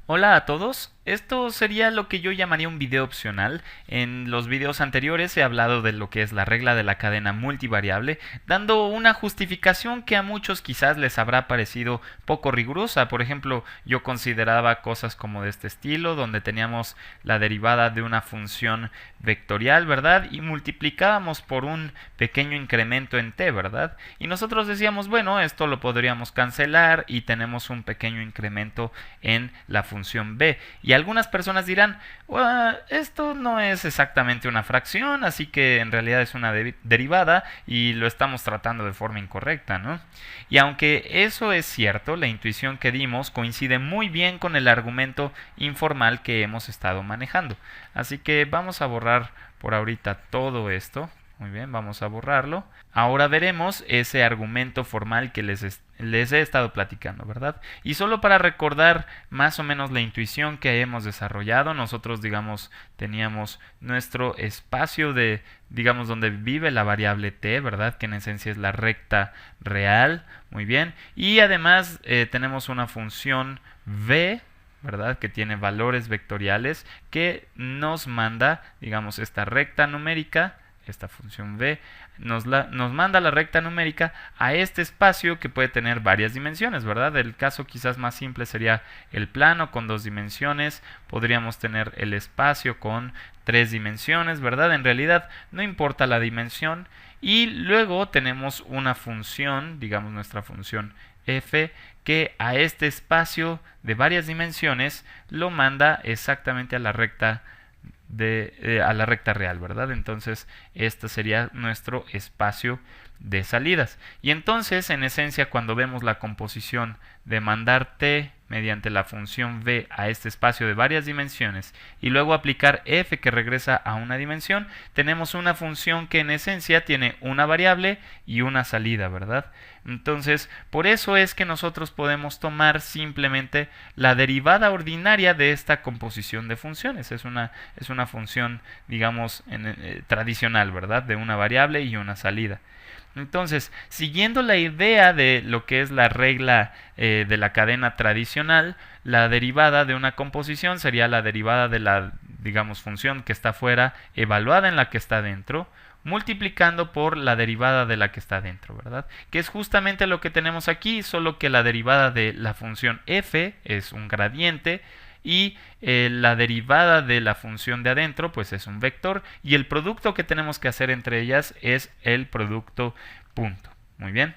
Hola a todos, esto sería lo que yo llamaría un video opcional. En los videos anteriores he hablado de lo que es la regla de la cadena multivariable, dando una justificación que a muchos quizás les habrá parecido poco rigurosa. Por ejemplo, yo consideraba cosas como de este estilo, donde teníamos la derivada de una función vectorial, ¿verdad? Y multiplicábamos por un pequeño incremento en t, ¿verdad? Y nosotros decíamos, bueno, esto lo podríamos cancelar y tenemos un pequeño incremento en la función b. Y algunas personas dirán, esto no es exactamente una fracción, así que en realidad es una derivada y lo estamos tratando de forma incorrecta, ¿no? Y aunque eso es cierto, la intuición que dimos coincide muy bien con el argumento informal que hemos estado manejando. Así que vamos a borrar por ahorita todo esto. Muy bien, vamos a borrarlo. Ahora veremos ese argumento formal que les he estado platicando, ¿verdad? Y solo para recordar más o menos la intuición que hemos desarrollado, nosotros, digamos, teníamos nuestro espacio de, digamos, donde vive la variable t, ¿verdad? Que en esencia es la recta real, muy bien. Y además tenemos una función v, ¿verdad? Que tiene valores vectoriales que nos manda, digamos, esta recta numérica, esta función v, nos manda la recta numérica a este espacio que puede tener varias dimensiones, ¿verdad? El caso quizás más simple sería el plano con 2 dimensiones, podríamos tener el espacio con 3 dimensiones, ¿verdad? En realidad no importa la dimensión. Y luego tenemos una función, digamos nuestra función f, que a este espacio de varias dimensiones lo manda exactamente a la recta a la recta real, ¿verdad? Entonces, este sería nuestro espacio de salidas. Y entonces, en esencia, cuando vemos la composición de mandar t mediante la función v a este espacio de varias dimensiones y luego aplicar f que regresa a una dimensión, tenemos una función que en esencia tiene una variable y una salida, ¿verdad? Entonces, por eso es que nosotros podemos tomar simplemente la derivada ordinaria de esta composición de funciones. Es una función, digamos, tradicional, ¿verdad? De una variable y una salida. Entonces, siguiendo la idea de lo que es la regla de la cadena tradicional, la derivada de una composición sería la derivada de la, digamos, función que está fuera evaluada en la que está dentro, multiplicando por la derivada de la que está dentro, ¿verdad? Que es justamente lo que tenemos aquí, solo que la derivada de la función f es un gradiente y la derivada de la función de adentro pues es un vector y el producto que tenemos que hacer entre ellas es el producto punto. Muy bien.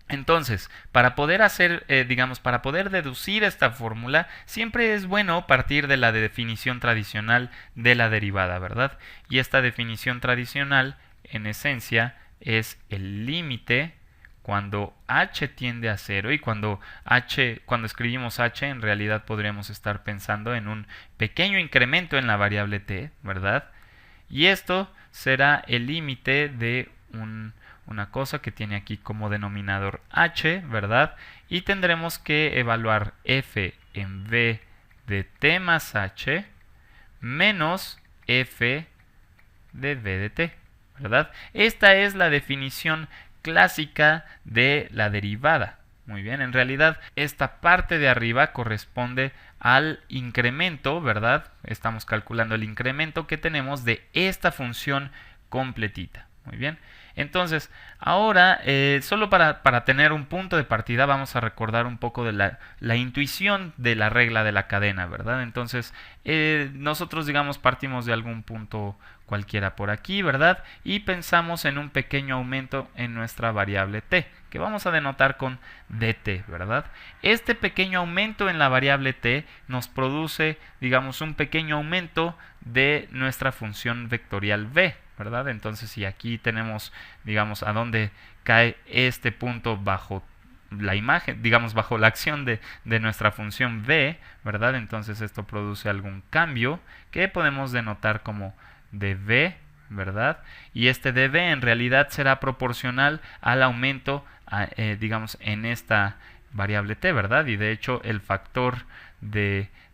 Entonces, para poder hacer, digamos, para poder deducir esta fórmula, siempre es bueno partir de la definición tradicional de la derivada, ¿verdad? Y esta definición tradicional, en esencia, es el límite cuando h tiende a 0 y cuando escribimos h, en realidad podríamos estar pensando en un pequeño incremento en la variable t, ¿verdad? Y esto será el límite de una cosa que tiene aquí como denominador h, ¿verdad? Y tendremos que evaluar f en v de t más h menos f de v de t, ¿verdad? Esta es la definición clásica de la derivada. Muy bien, en realidad esta parte de arriba corresponde al incremento, ¿verdad? Estamos calculando el incremento que tenemos de esta función completita. Muy bien, entonces ahora solo para tener un punto de partida vamos a recordar un poco de la intuición de la regla de la cadena, ¿verdad? Entonces nosotros digamos partimos de algún punto cualquiera por aquí, ¿verdad? Y pensamos en un pequeño aumento en nuestra variable t, que vamos a denotar con dt, ¿verdad? Este pequeño aumento en la variable t nos produce, digamos, un pequeño aumento de nuestra función vectorial v, ¿verdad? Entonces, si aquí tenemos, digamos, a dónde cae este punto bajo la imagen, digamos, bajo la acción de nuestra función v, ¿verdad? Entonces, esto produce algún cambio que podemos denotar como dv, ¿verdad? Y este dv en realidad será proporcional al aumento, digamos, en esta variable t, ¿verdad? Y de hecho el factor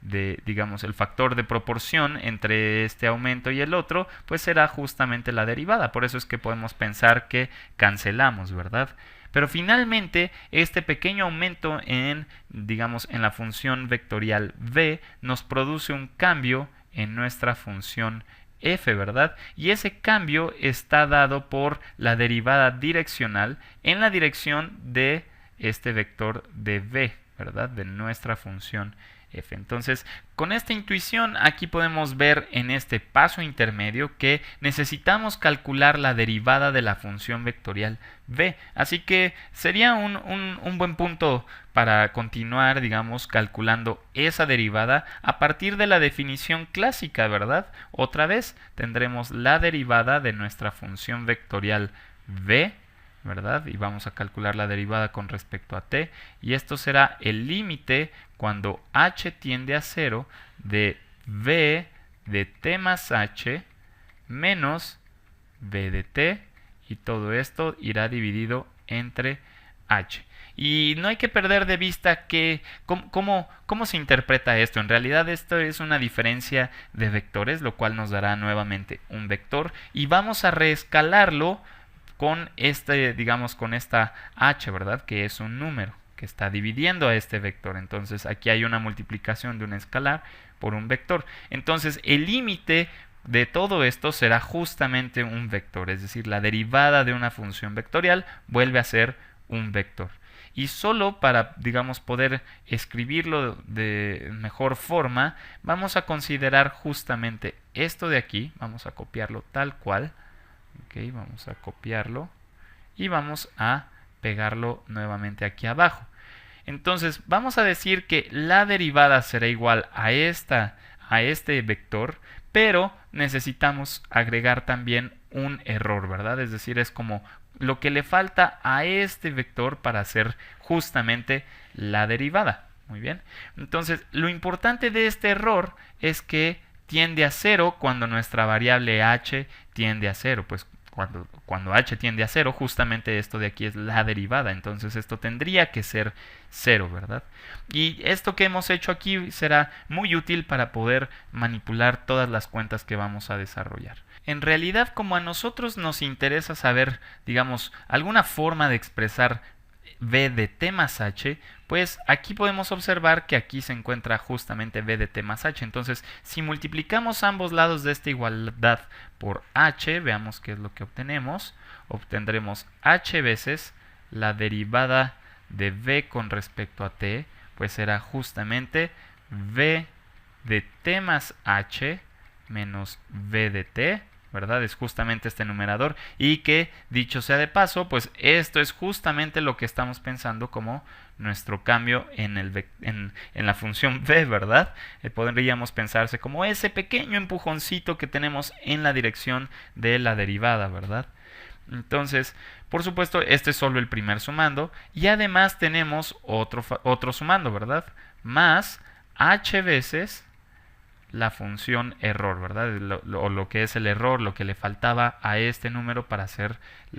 digamos, el factor de proporción entre este aumento y el otro, pues será justamente la derivada. Por eso es que podemos pensar que cancelamos, ¿verdad? Pero finalmente, este pequeño aumento en, digamos, en la función vectorial v nos produce un cambio en nuestra función f, ¿verdad? Y ese cambio está dado por la derivada direccional en la dirección de este vector de v, ¿verdad? De nuestra función f. Entonces, con esta intuición aquí podemos ver en este paso intermedio que necesitamos calcular la derivada de la función vectorial v. Así que sería un buen punto para continuar, digamos, calculando esa derivada a partir de la definición clásica, ¿verdad? Otra vez tendremos la derivada de nuestra función vectorial v, ¿verdad? Y vamos a calcular la derivada con respecto a t, y esto será el límite cuando h tiende a 0 de v de t más h menos v de t, y todo esto irá dividido entre h. Y no hay que perder de vista que cómo se interpreta esto. En realidad esto es una diferencia de vectores, lo cual nos dará nuevamente un vector, y vamos a reescalarlo con digamos, con esta h, ¿verdad? Que es un número que está dividiendo a este vector. Entonces aquí hay una multiplicación de un escalar por un vector. Entonces el límite de todo esto será justamente un vector, es decir, la derivada de una función vectorial vuelve a ser un vector. Y solo para, digamos, poder escribirlo de mejor forma, vamos a considerar justamente esto de aquí. Vamos a copiarlo tal cual. Ok, vamos a copiarlo y vamos a pegarlo nuevamente aquí abajo. Entonces vamos a decir que la derivada será igual a este vector, pero necesitamos agregar también un error, ¿verdad? Es decir, es como lo que le falta a este vector para hacer justamente la derivada. Muy bien. Entonces, lo importante de este error es que tiende a 0 cuando nuestra variable h tiende a 0. Pues cuando h tiende a 0, justamente esto de aquí es la derivada. Entonces esto tendría que ser 0, ¿verdad? Y esto que hemos hecho aquí será muy útil para poder manipular todas las cuentas que vamos a desarrollar. En realidad, como a nosotros nos interesa saber, digamos, alguna forma de expresar v de t más h, pues aquí podemos observar que aquí se encuentra justamente v de t más h. Entonces, si multiplicamos ambos lados de esta igualdad por h, veamos qué es lo que obtenemos. Obtendremos h veces la derivada de v con respecto a t, pues será justamente v de t más h menos v de t, ¿verdad? Es justamente este numerador, y que, dicho sea de paso, pues esto es justamente lo que estamos pensando como nuestro cambio en la función v, ¿verdad? Podríamos pensarse como ese pequeño empujoncito que tenemos en la dirección de la derivada, ¿verdad? Entonces, por supuesto, este es solo el primer sumando, y además tenemos otro sumando, ¿verdad? Más h veces la función error, ¿verdad? Lo que es el error, lo que le faltaba a este número para hacer,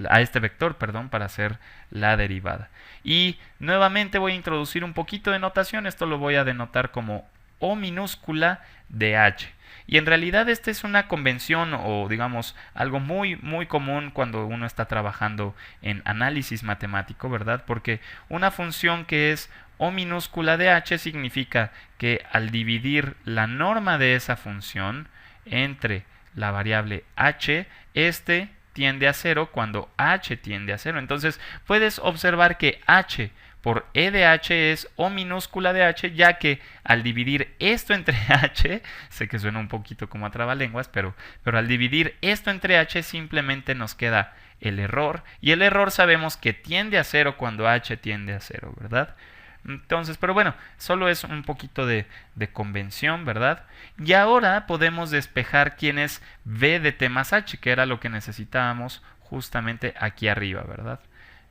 a este vector, perdón, para hacer la derivada. Y nuevamente voy a introducir un poquito de notación. Esto lo voy a denotar como O minúscula de h. Y en realidad esta es una convención, o digamos algo muy común cuando uno está trabajando en análisis matemático, ¿verdad? Porque una función que es O minúscula de h significa que al dividir la norma de esa función entre la variable h, este tiende a 0 cuando h tiende a 0. Entonces puedes observar que h por e de h es O minúscula de h, ya que al dividir esto entre h, sé que suena un poquito como a trabalenguas, pero al dividir esto entre h simplemente nos queda el error, y el error sabemos que tiende a 0 cuando h tiende a 0, ¿verdad? Entonces, pero bueno, solo es un poquito de convención, ¿verdad? Y ahora podemos despejar quién es v de t más h, que era lo que necesitábamos justamente aquí arriba, ¿verdad?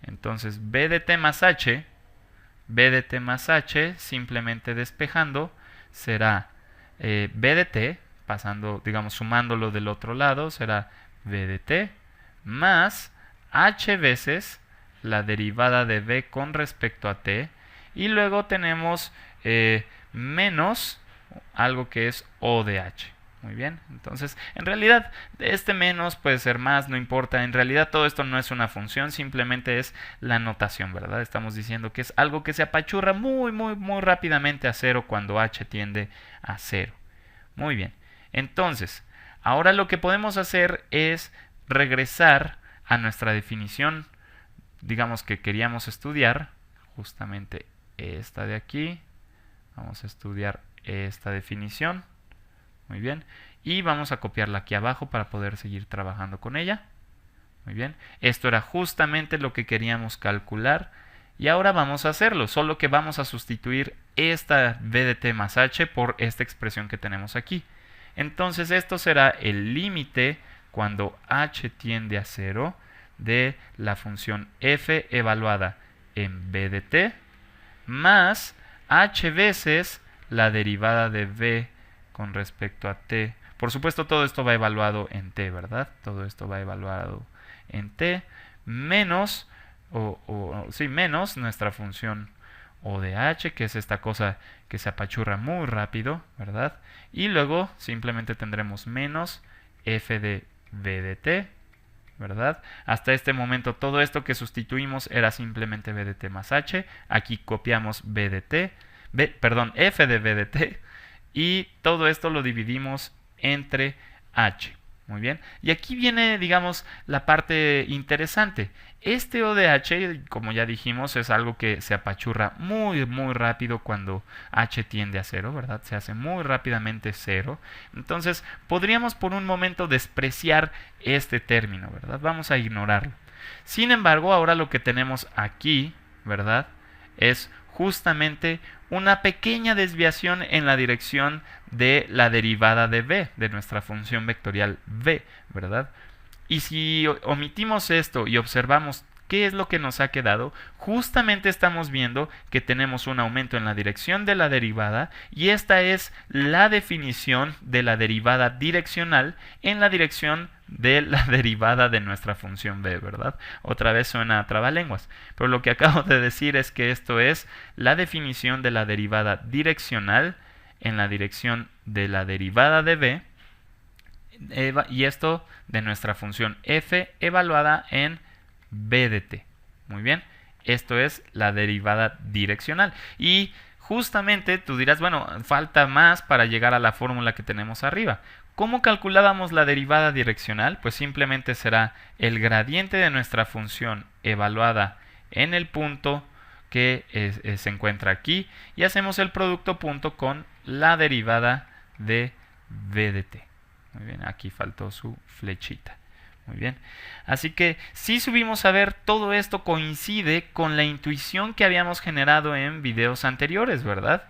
Entonces, v de t más h, simplemente despejando, será v de t, pasando, digamos, sumándolo del otro lado, será v de t más h veces la derivada de v con respecto a t, y luego tenemos menos algo que es O de h. Muy bien, entonces en realidad este menos puede ser más, no importa, en realidad todo esto no es una función, simplemente es la notación, ¿verdad? Estamos diciendo que es algo que se apachurra muy rápidamente a cero cuando h tiende a cero. Muy bien, entonces ahora lo que podemos hacer es regresar a nuestra definición, digamos que queríamos estudiar, justamente esta de aquí, vamos a estudiar esta definición. Muy bien, y vamos a copiarla aquí abajo para poder seguir trabajando con ella. Muy bien, esto era justamente lo que queríamos calcular y ahora vamos a hacerlo, solo que vamos a sustituir esta b de t más h por esta expresión que tenemos aquí. Entonces esto será el límite cuando h tiende a 0 de la función f evaluada en b de t más h veces la derivada de b con respecto a t. Por supuesto, todo esto va evaluado en t, ¿verdad? Todo esto va evaluado en t menos, menos nuestra función o de h, que es esta cosa que se apachurra muy rápido, ¿verdad? Y luego simplemente tendremos menos f de b de t, ¿verdad? Hasta este momento todo esto que sustituimos era simplemente b de t más h. Aquí copiamos b de t, f de b de t. Y todo esto lo dividimos entre h. Muy bien. Y aquí viene, digamos, la parte interesante. Este O de h, como ya dijimos, es algo que se apachurra muy rápido cuando h tiende a 0, ¿verdad? Se hace muy rápidamente 0. Entonces, podríamos por un momento despreciar este término, ¿verdad? Vamos a ignorarlo. Sin embargo, ahora lo que tenemos aquí, ¿verdad?, es justamente una pequeña desviación en la dirección de la derivada de b, de nuestra función vectorial b, ¿verdad? Y si omitimos esto y observamos qué es lo que nos ha quedado, justamente estamos viendo que tenemos un aumento en la dirección de la derivada y esta es la definición de la derivada direccional en la dirección de la derivada de nuestra función b, ¿verdad? Otra vez suena a trabalenguas, pero lo que acabo de decir es que esto es la definición de la derivada direccional en la dirección de la derivada de b y esto de nuestra función f evaluada en b de t. Muy bien, esto es la derivada direccional. Y justamente tú dirás, bueno, falta más para llegar a la fórmula que tenemos arriba. ¿Cómo calculábamos la derivada direccional? Pues simplemente será el gradiente de nuestra función evaluada en el punto que se encuentra aquí y hacemos el producto punto con la derivada de b de t. Muy bien, aquí faltó su flechita. Muy bien, así que si subimos a ver, todo esto coincide con la intuición que habíamos generado en videos anteriores, ¿verdad?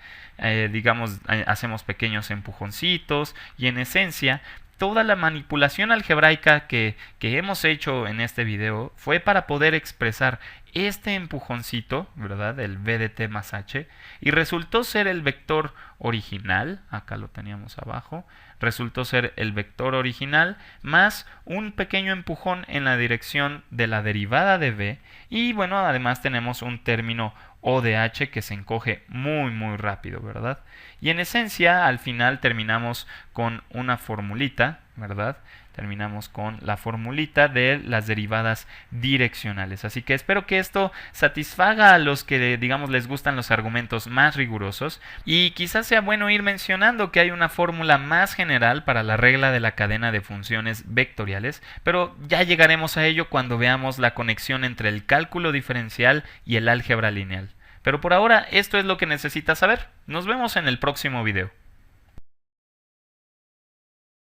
Digamos, hacemos pequeños empujoncitos y en esencia toda la manipulación algebraica que hemos hecho en este video fue para poder expresar este empujoncito, ¿verdad? El b de t más h, y resultó ser el vector original, acá lo teníamos abajo, resultó ser el vector original más un pequeño empujón en la dirección de la derivada de b, y bueno, además tenemos un término O de h que se encoge muy rápido, ¿verdad? Y en esencia, al final terminamos con una formulita, ¿verdad? Terminamos con la formulita de las derivadas direccionales. Así que espero que esto satisfaga a los que, digamos, les gustan los argumentos más rigurosos. Y quizás sea bueno ir mencionando que hay una fórmula más general para la regla de la cadena de funciones vectoriales, pero ya llegaremos a ello cuando veamos la conexión entre el cálculo diferencial y el álgebra lineal. Pero por ahora esto es lo que necesitas saber. Nos vemos en el próximo video.